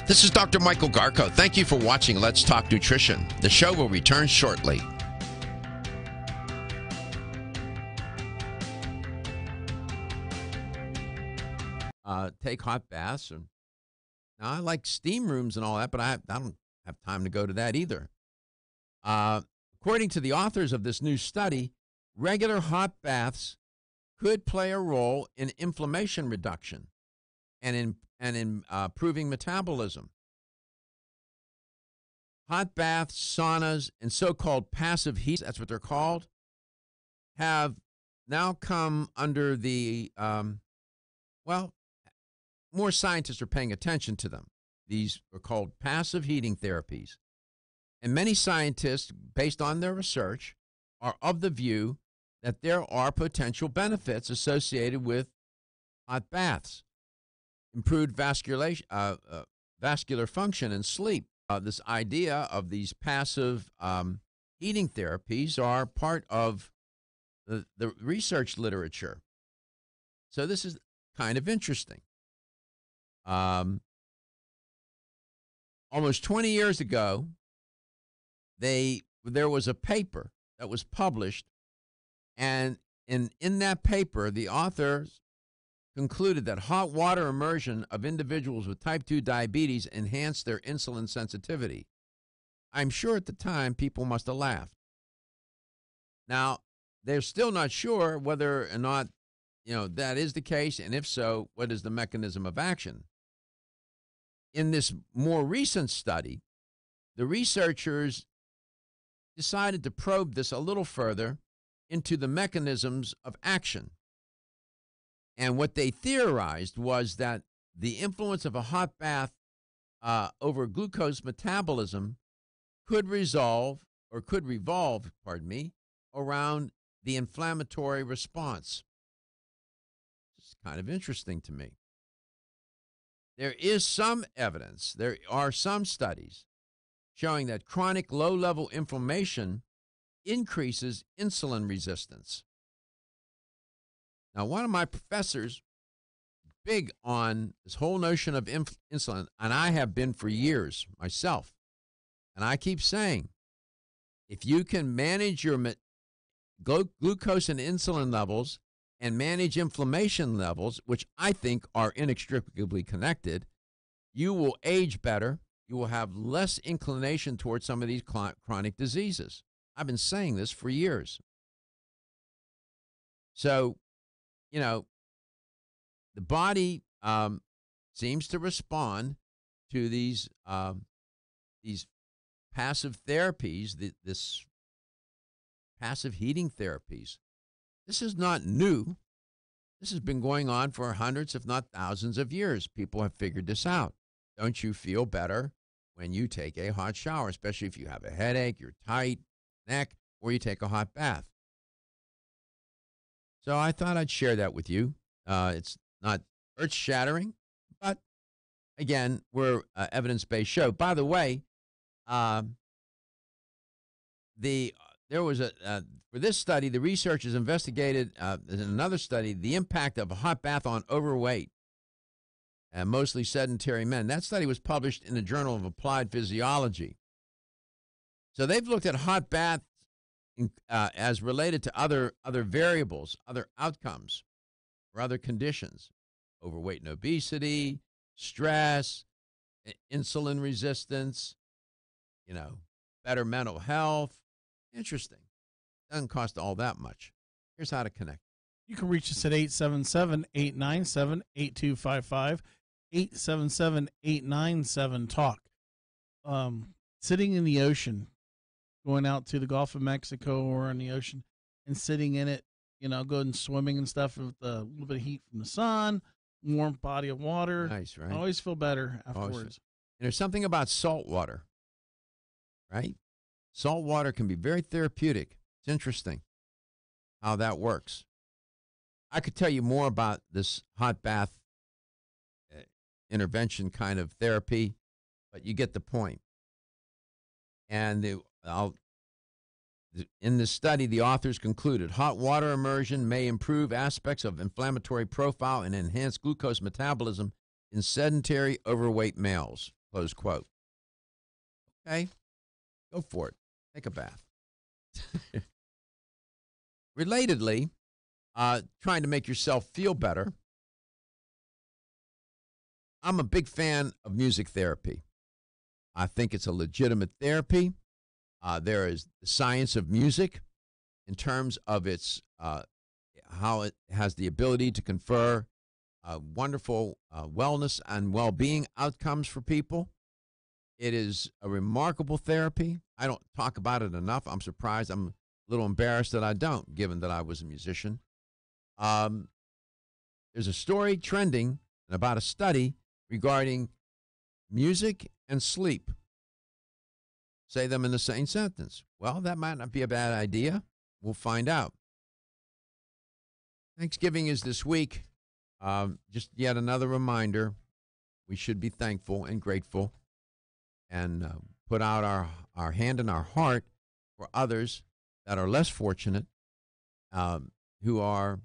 This is Dr. Michael Garko. Thank you for watching Let's Talk Nutrition. The show will return shortly. Take hot baths. Now, I like steam rooms and all that, but I don't have time to go to that either. According to the authors of this new study, regular hot baths could play a role in inflammation reduction and in improving metabolism. Hot baths, saunas, and so-called passive heat, that's what they're called, have now come under the, more scientists are paying attention to them. These are called passive heating therapies. And many scientists, based on their research, are of the view that there are potential benefits associated with hot baths, improved vascular function and sleep. This idea of these passive heating therapies are part of the research literature. So this is kind of interesting. Almost 20 years ago, there was a paper that was published, and in that paper, the authors concluded that hot water immersion of individuals with type 2 diabetes enhanced their insulin sensitivity. I'm sure at the time people must have laughed. Now, they're still not sure whether or not, that is the case, and if so, what is the mechanism of action? In this more recent study, the researchers decided to probe this a little further into the mechanisms of action. And what they theorized was that the influence of a hot bath over glucose metabolism could revolve around the inflammatory response. It's kind of interesting to me. There is some evidence, there are some studies showing that chronic low-level inflammation increases insulin resistance. Now, one of my professors, big on this whole notion of insulin, and I have been for years myself, and I keep saying, if you can manage your glucose and insulin levels and manage inflammation levels, which I think are inextricably connected, you will age better. You will have less inclination towards some of these chronic diseases. I've been saying this for years. So, the body seems to respond to these passive therapies, this passive heating therapies. This is not new. This has been going on for hundreds, if not thousands of years. People have figured this out. Don't you feel better when you take a hot shower, especially if you have a headache, you're tight, neck, or you take a hot bath? So I thought I'd share that with you. It's not earth-shattering, but again, we're an evidence-based show. By the way, there was for this study, the researchers investigated in another study the impact of a hot bath on overweight and mostly sedentary men. That study was published in the Journal of Applied Physiology. So they've looked at hot baths as related to other variables, other outcomes, or other conditions: overweight and obesity, stress, insulin resistance, better mental health. Interesting. Doesn't cost all that much. Here's how to connect. You can reach us at 877-897-8255, 877-897-TALK. Sitting in the ocean, going out to the Gulf of Mexico or in the ocean and sitting in it, going swimming and stuff with a little bit of heat from the sun, warm body of water. Nice, right? I always feel better afterwards. And there's something about salt water, right? Salt water can be very therapeutic. It's interesting how that works. I could tell you more about this hot bath intervention kind of therapy, but you get the point. And in this study, the authors concluded hot water immersion may improve aspects of inflammatory profile and enhance glucose metabolism in sedentary overweight males. Close quote. Okay, go for it. Take a bath. Relatedly, trying to make yourself feel better, I'm a big fan of music therapy. I think it's a legitimate therapy. There is the science of music in terms of its how it has the ability to confer wonderful wellness and well-being outcomes for people. It is a remarkable therapy. I don't talk about it enough. I'm surprised. I'm a little embarrassed that I don't, given that I was a musician. There's a story trending about a study regarding music and sleep. Say them in the same sentence. Well, that might not be a bad idea. We'll find out. Thanksgiving is this week. Just yet another reminder. We should be thankful and grateful and put out our hand and our heart for others that are less fortunate, who are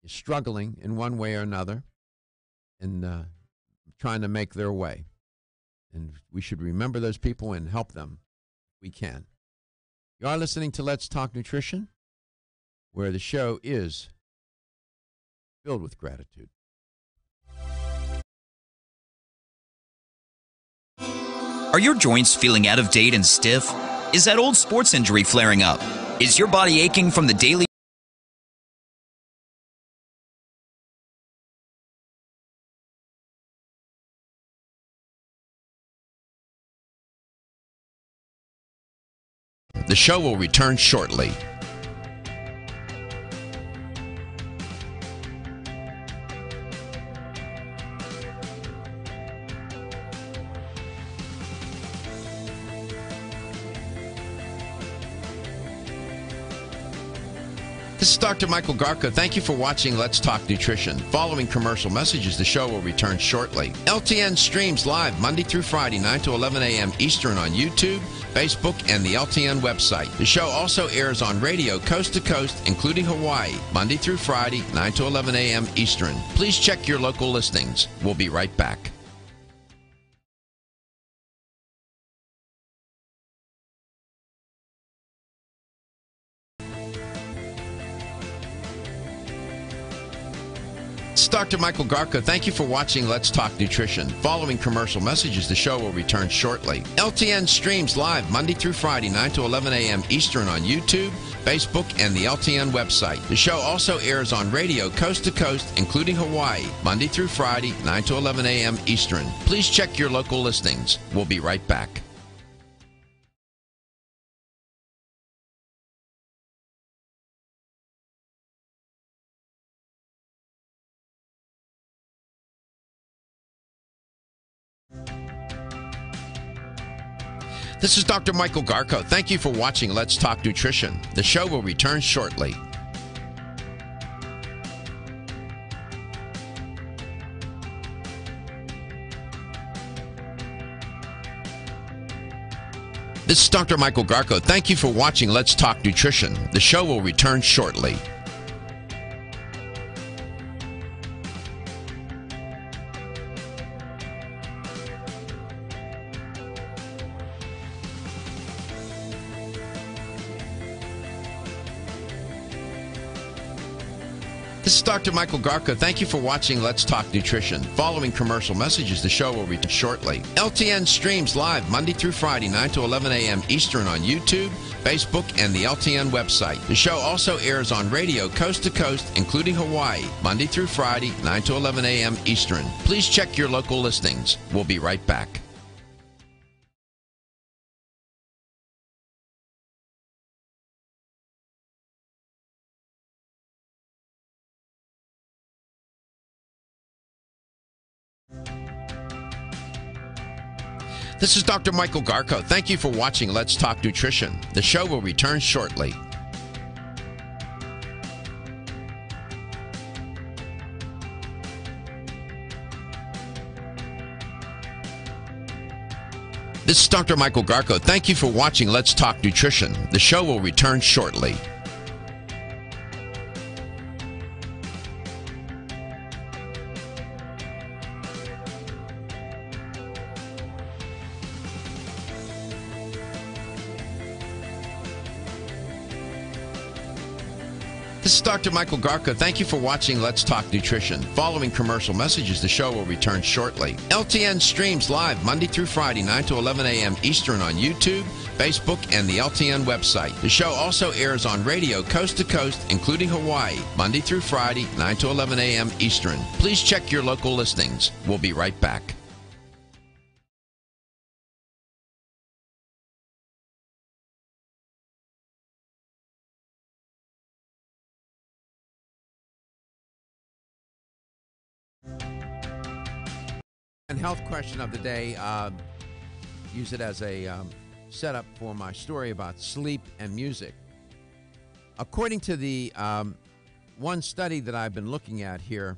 struggling in one way or another and trying to make their way. And we should remember those people and help them if we can. You are listening to Let's Talk Nutrition, where the show is filled with gratitude. Are your joints feeling out of date and stiff? Is that old sports injury flaring up? Is your body aching from the daily? The show will return shortly. This is Dr. Michael Garko. Thank you for watching Let's Talk Nutrition. Following commercial messages, the show will return shortly. LTN streams live Monday through Friday, 9 to 11 a.m. Eastern on YouTube, Facebook, and the LTN website. The show also airs on radio coast to coast, including Hawaii, Monday through Friday, 9 to 11 a.m. Eastern. Please check your local listings. We'll be right back. It's Dr. Michael Garko. Thank you for watching Let's Talk Nutrition. Following commercial messages, the show will return shortly. LTN streams live Monday through Friday, 9 to 11 a.m. Eastern on YouTube, Facebook, and the LTN website. The show also airs on radio coast to coast, including Hawaii, Monday through Friday, 9 to 11 a.m. Eastern. Please check your local listings. We'll be right back. This is Dr. Michael Garko. Thank you for watching Let's Talk Nutrition. The show will return shortly. This is Dr. Michael Garko. Thank you for watching Let's Talk Nutrition. The show will return shortly. This is Dr. Michael Garko. Thank you for watching Let's Talk Nutrition. Following commercial messages, the show will return shortly. LTN streams live Monday through Friday, 9 to 11 a.m. Eastern on YouTube, Facebook, and the LTN website. The show also airs on radio coast to coast, including Hawaii, Monday through Friday, 9 to 11 a.m. Eastern. Please check your local listings. We'll be right back. This is Dr. Michael Garko. Thank you for watching Let's Talk Nutrition. The show will return shortly. This is Dr. Michael Garko. Thank you for watching Let's Talk Nutrition. The show will return shortly. This is Dr. Michael Garko. Thank you for watching Let's Talk Nutrition. Following commercial messages, the show will return shortly. LTN streams live Monday through Friday, 9 to 11 a.m. Eastern on YouTube, Facebook, and the LTN website. The show also airs on radio coast to coast, including Hawaii, Monday through Friday, 9 to 11 a.m. Eastern. Please check your local listings. We'll be right back. And health question of the day, use it as a setup for my story about sleep and music. According to the one study that I've been looking at here,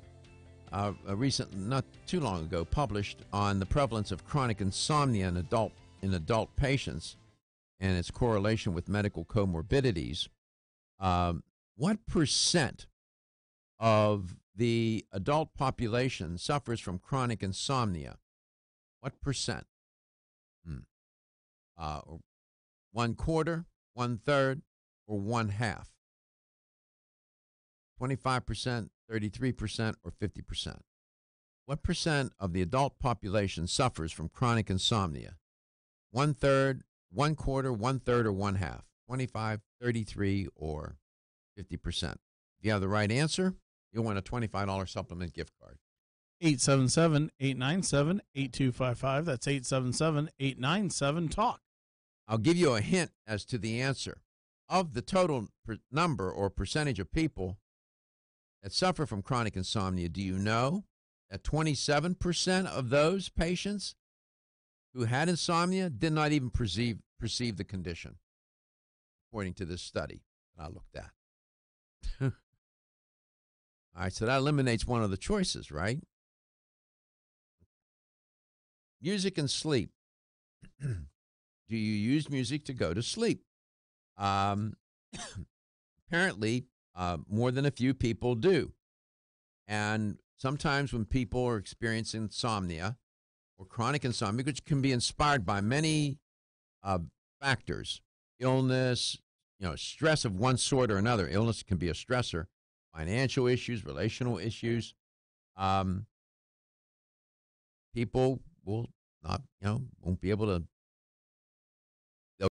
not too long ago, published on the prevalence of chronic insomnia in adult patients and its correlation with medical comorbidities, what percent of the adult population suffers from chronic insomnia? What percent? 1/4, 1/3, or 1/2? 25%, 33%, or 50%? What percent of the adult population suffers from chronic insomnia? 1/3, 1/4, 1/3, or 1/2? 25, 33, or 50%? If you have the right answer, you'll win a $25 supplement gift card. 877-897-8255. That's 877-897-TALK. I'll give you a hint as to the answer. Of the total number or percentage of people that suffer from chronic insomnia, do you know that 27% of those patients who had insomnia did not even perceive the condition, according to this study that I looked at? All right, so that eliminates one of the choices, right? Music and sleep. Do you use music to go to sleep? Apparently, more than a few people do. And sometimes when people are experiencing insomnia or chronic insomnia, which can be inspired by many factors, illness, stress of one sort or another. Illness can be a stressor. Financial issues, relational issues. People will not, won't be able to